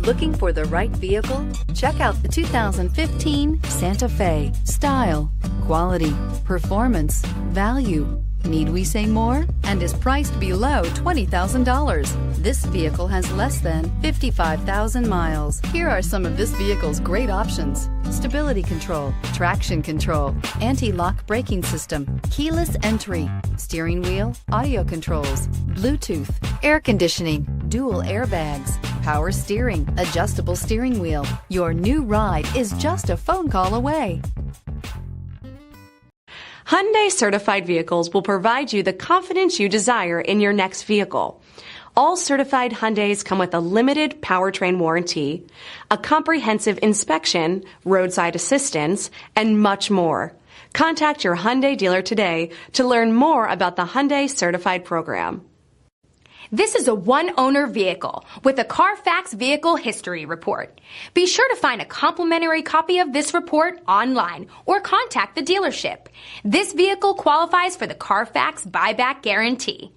Looking for the right vehicle? Check out the 2015 Santa Fe. Style, quality, performance, value. Need we say more? And is priced below $20,000. This vehicle has less than 55,000 miles. Here are some of this vehicle's great options: stability control, traction control, anti-lock braking system, keyless entry, steering wheel audio controls, Bluetooth, air conditioning, dual airbags, power steering, adjustable steering wheel. Your new ride is just a phone call away. Hyundai certified vehicles will provide you the confidence you desire in your next vehicle. All certified Hyundais come with a limited powertrain warranty, a comprehensive inspection, roadside assistance, and much more. Contact your Hyundai dealer today to learn more about the Hyundai certified program. This is a one-owner vehicle with a Carfax Vehicle History Report. Be sure to find a complimentary copy of this report online or contact the dealership. This vehicle qualifies for the Carfax Buyback Guarantee.